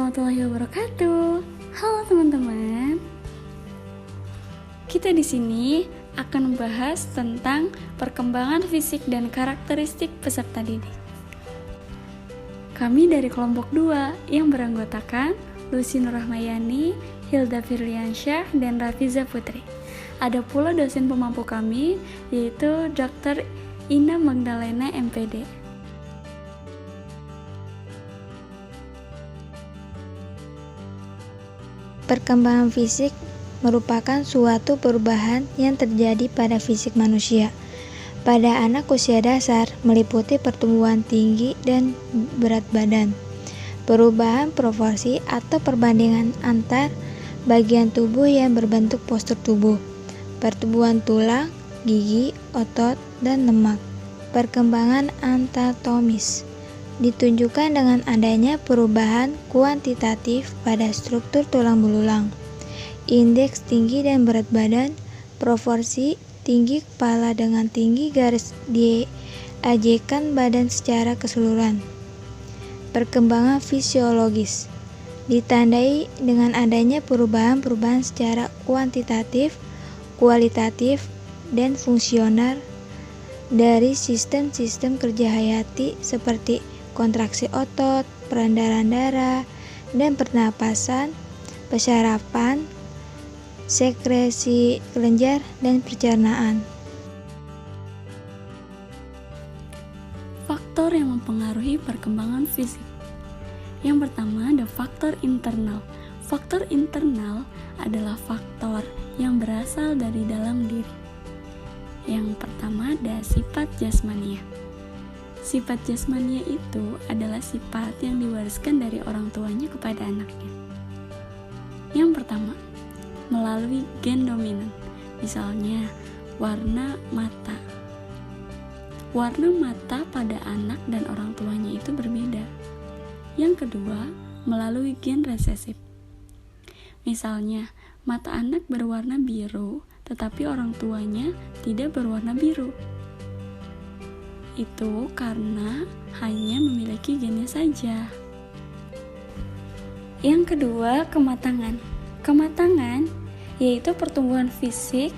warahmatullahi wabarakatuh. Halo teman-teman. Kita di sini akan membahas tentang perkembangan fisik dan karakteristik peserta didik. Kami dari kelompok 2 yang beranggotakan Lucy Nurrahmayani, Hilda Firliansyah, dan Rafiza Putri. Ada pula dosen pemampu kami, yaitu Dr. Ina Magdalena MPD. Perkembangan fisik merupakan suatu perubahan yang terjadi pada fisik manusia. Pada anak usia dasar meliputi pertumbuhan tinggi dan berat badan, perubahan proporsi atau perbandingan antar bagian tubuh yang berbentuk postur tubuh, pertumbuhan tulang, gigi, otot, dan lemak. Perkembangan anatomis ditunjukkan dengan adanya perubahan kuantitatif pada struktur tulang belulang, indeks tinggi dan berat badan, proporsi tinggi kepala dengan tinggi garis diajekan badan secara keseluruhan. Perkembangan fisiologis ditandai dengan adanya perubahan-perubahan secara kuantitatif, kualitatif, dan fungsional dari sistem-sistem kerja hayati seperti kontraksi otot, peredaran darah, dan pernapasan, penyerapan, sekresi kelenjar, dan pencernaan. Faktor yang mempengaruhi perkembangan fisik. Yang pertama ada faktor internal. Faktor internal adalah faktor yang berasal dari dalam diri. Yang pertama ada sifat jasmania. Sifat jasmania itu adalah sifat yang diwariskan dari orang tuanya kepada anaknya. Yang pertama, melalui gen dominan. Misalnya, warna mata. Warna mata pada anak dan orang tuanya itu berbeda. Yang kedua, melalui gen resesif. Misalnya, mata anak berwarna biru, tetapi orang tuanya tidak berwarna biru. Itu karena hanya memiliki gennya saja. Yang kedua, kematangan. Kematangan yaitu pertumbuhan fisik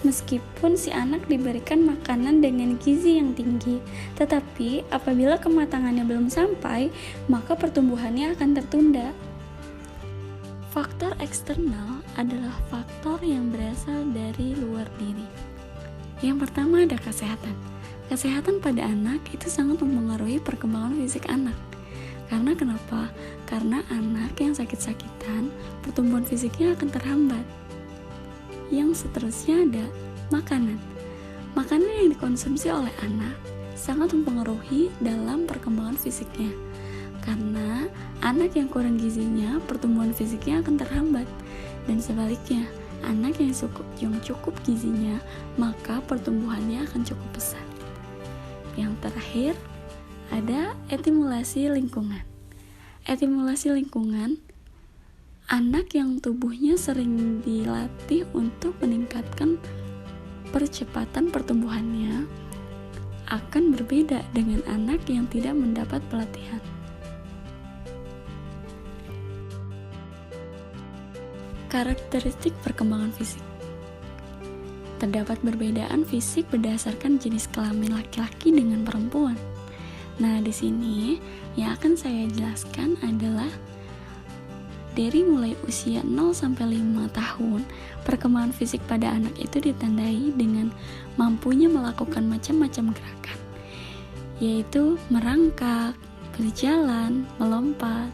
meskipun si anak diberikan makanan dengan gizi yang tinggi, tetapi apabila kematangannya belum sampai, maka pertumbuhannya akan tertunda. Faktor eksternal adalah faktor yang berasal dari luar diri. Yang pertama ada kesehatan. Kesehatan pada anak itu sangat mempengaruhi perkembangan fisik anak. Karena kenapa? Karena anak yang sakit-sakitan, pertumbuhan fisiknya akan terhambat. Yang seterusnya ada makanan. Makanan yang dikonsumsi oleh anak sangat mempengaruhi dalam perkembangan fisiknya. Karena anak yang kurang gizinya, pertumbuhan fisiknya akan terhambat. Dan sebaliknya, anak yang cukup gizinya, maka pertumbuhannya akan cukup pesat. Yang terakhir, ada etimulasi lingkungan. Etimulasi lingkungan, anak yang tubuhnya sering dilatih untuk meningkatkan percepatan pertumbuhannya akan berbeda dengan anak yang tidak mendapat pelatihan. Karakteristik perkembangan fisik. Terdapat perbedaan fisik berdasarkan jenis kelamin laki-laki dengan perempuan. Nah, di sini yang akan saya jelaskan adalah dari mulai usia 0 sampai 5 tahun, perkembangan fisik pada anak itu ditandai dengan mampunya melakukan macam-macam gerakan, yaitu merangkak, berjalan, melompat.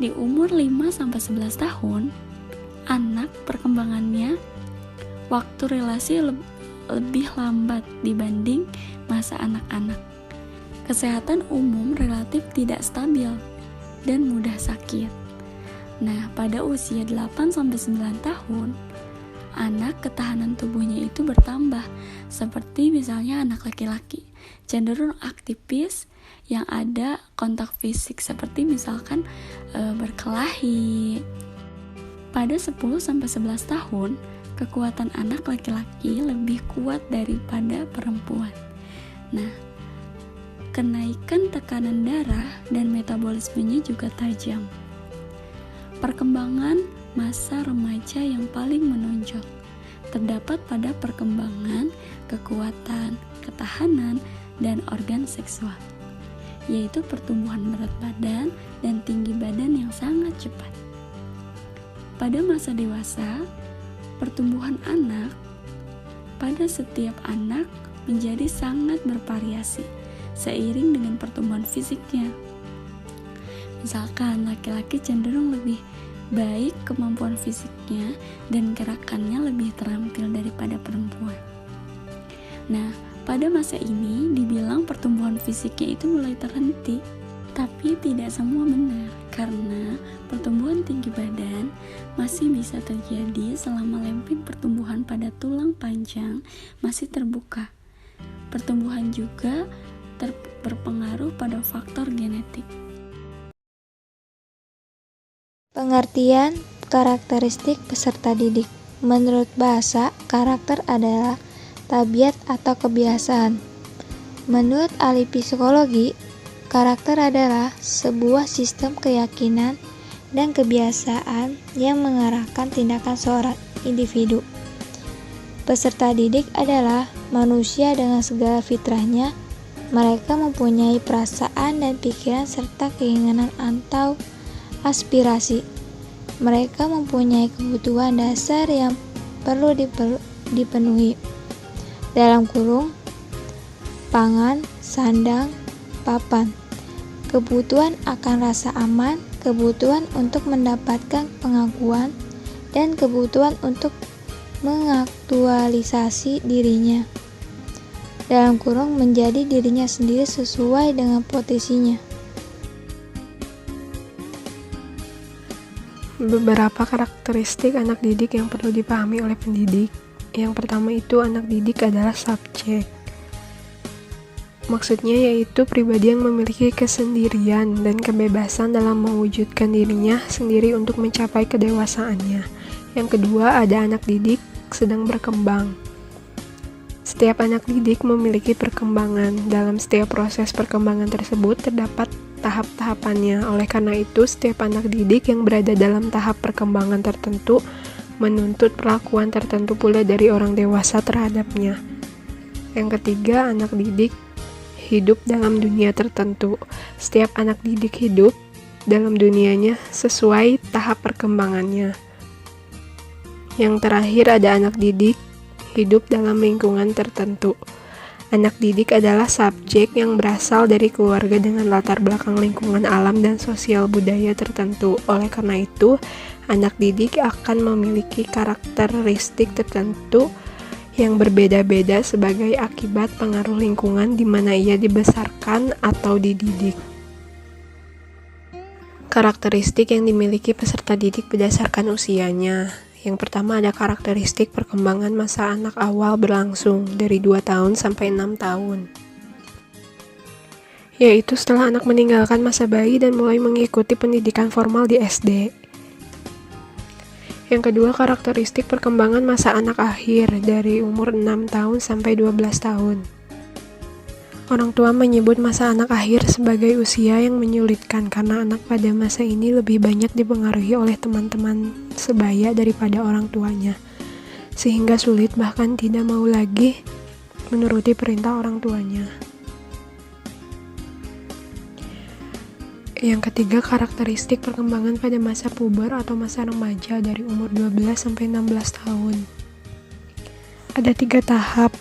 Di umur 5 sampai 11 tahun, anak perkembangannya waktu relasi lebih lambat dibanding masa anak-anak. Kesehatan umum relatif tidak stabil dan mudah sakit. Nah, pada usia 8 sampai 9 tahun, anak ketahanan tubuhnya itu bertambah, seperti misalnya anak laki-laki cenderung aktivis yang ada kontak fisik seperti misalkan berkelahi. Pada 10 sampai 11 tahun, kekuatan anak laki-laki lebih kuat daripada perempuan. Nah, kenaikan tekanan darah dan metabolismenya juga tajam. Perkembangan masa remaja yang paling menonjol terdapat pada perkembangan kekuatan, ketahanan, dan organ seksual, yaitu pertumbuhan berat badan dan tinggi badan yang sangat cepat. Pada masa dewasa, pertumbuhan anak pada setiap anak menjadi sangat bervariasi seiring dengan pertumbuhan fisiknya. Misalkan laki-laki cenderung lebih baik kemampuan fisiknya dan gerakannya lebih terampil daripada perempuan. Nah, pada masa ini dibilang pertumbuhan fisiknya itu mulai terhenti, tapi tidak semua benar karena pertumbuhan tinggi badan masih bisa terjadi selama lempeng pertumbuhan pada tulang panjang masih terbuka. Pertumbuhan juga berpengaruh pada faktor genetik. Pengertian karakteristik peserta didik. Menurut bahasa, karakter adalah tabiat atau kebiasaan. Menurut ahli psikologi, karakter adalah sebuah sistem keyakinan dan kebiasaan yang mengarahkan tindakan seorang individu. Peserta didik adalah manusia dengan segala fitrahnya. Mereka mempunyai perasaan dan pikiran serta keinginan atau aspirasi. Mereka mempunyai kebutuhan dasar yang perlu dipenuhi. Dalam kurung, pangan, sandang, papan. Kebutuhan akan rasa aman, kebutuhan untuk mendapatkan pengakuan, dan kebutuhan untuk mengaktualisasi dirinya. Dalam kurung menjadi dirinya sendiri sesuai dengan potensinya. Beberapa karakteristik anak didik yang perlu dipahami oleh pendidik. Yang pertama itu anak didik adalah subjek. Maksudnya yaitu pribadi yang memiliki kesendirian dan kebebasan dalam mewujudkan dirinya sendiri untuk mencapai kedewasaannya. Yang kedua ada anak didik sedang berkembang. Setiap anak didik memiliki perkembangan. Dalam setiap proses perkembangan tersebut terdapat tahap-tahapannya. Oleh karena itu, setiap anak didik yang berada dalam tahap perkembangan tertentu menuntut perlakuan tertentu pula dari orang dewasa terhadapnya. Yang ketiga, anak didik hidup dalam dunia tertentu. Setiap anak didik hidup dalam dunianya sesuai tahap perkembangannya. Yang terakhir ada anak didik hidup dalam lingkungan tertentu. Anak didik adalah subjek yang berasal dari keluarga dengan latar belakang lingkungan alam dan sosial budaya tertentu. Oleh karena itu, anak didik akan memiliki karakteristik tertentu yang berbeda-beda sebagai akibat pengaruh lingkungan di mana ia dibesarkan atau dididik. Karakteristik yang dimiliki peserta didik berdasarkan usianya. Yang pertama ada karakteristik perkembangan masa anak awal berlangsung dari 2 tahun sampai 6 tahun. Yaitu setelah anak meninggalkan masa bayi dan mulai mengikuti pendidikan formal di SD. Yang kedua karakteristik perkembangan masa anak akhir dari umur 6 tahun sampai 12 tahun. Orang tua menyebut masa anak akhir sebagai usia yang menyulitkan karena anak pada masa ini lebih banyak dipengaruhi oleh teman-teman sebaya daripada orang tuanya, sehingga sulit bahkan tidak mau lagi menuruti perintah orang tuanya. Yang ketiga karakteristik perkembangan pada masa puber atau masa remaja dari umur 12 sampai 16 tahun. Ada 3 tahap.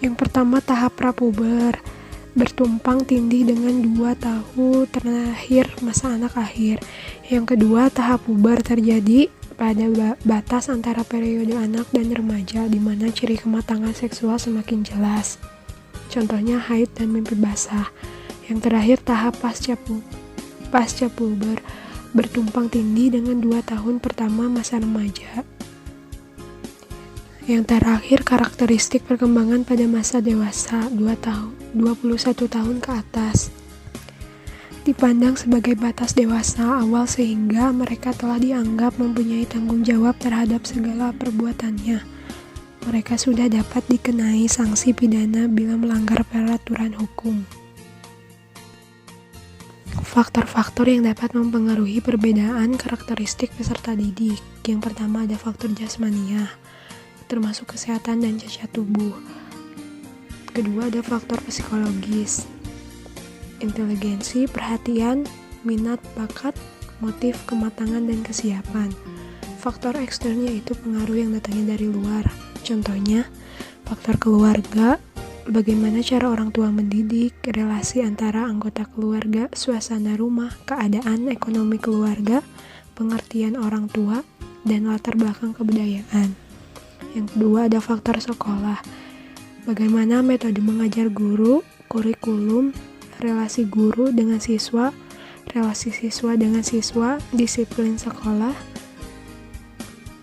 Yang pertama tahap prapuber, bertumpang tindih dengan 2 tahun terakhir masa anak akhir. Yang kedua tahap puber terjadi pada batas antara periode anak dan remaja di mana ciri kematangan seksual semakin jelas. Contohnya haid dan mimpi basah. Yang terakhir tahap pasca puber, bertumpang tindih dengan 2 tahun pertama masa remaja. Yang terakhir karakteristik perkembangan pada masa dewasa 21 tahun ke atas. Dipandang sebagai batas dewasa awal sehingga mereka telah dianggap mempunyai tanggung jawab terhadap segala perbuatannya. mereka sudah dapat dikenai sanksi pidana bila melanggar peraturan hukum. Faktor-faktor yang dapat mempengaruhi perbedaan karakteristik peserta didik. Yang pertama ada faktor jasmaniah, termasuk kesehatan dan cacat tubuh. Kedua ada faktor psikologis, inteligensi, perhatian, minat, bakat, motif, kematangan, dan kesiapan. Faktor eksternnya itu pengaruh yang datangnya dari luar. Contohnya, faktor keluarga, bagaimana cara orang tua mendidik, relasi antara anggota keluarga, suasana rumah, keadaan ekonomi keluarga, pengertian orang tua, dan latar belakang kebudayaan. Yang kedua ada faktor sekolah, bagaimana metode mengajar guru, kurikulum, relasi guru dengan siswa, relasi siswa dengan siswa, disiplin sekolah,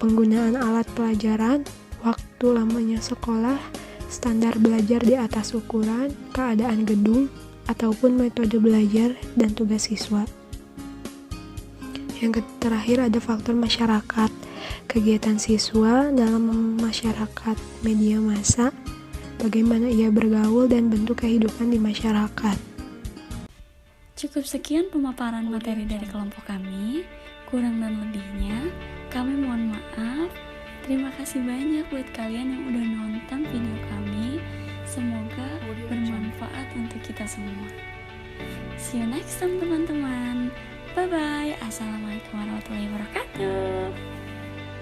penggunaan alat pelajaran, waktu lamanya sekolah, standar belajar di atas ukuran, keadaan gedung, ataupun metode belajar dan tugas siswa. Yang terakhir ada faktor masyarakat, kegiatan siswa dalam masyarakat, media massa, bagaimana ia bergaul dan bentuk kehidupan di masyarakat. Cukup sekian pemaparan materi dari kelompok kami. Kurang dan lebihnya, kami mohon maaf. Terima kasih banyak buat kalian yang udah nonton video kami. Semoga bermanfaat untuk kita semua. See you next time teman-teman. Bye-bye. Assalamualaikum warahmatullahi wabarakatuh.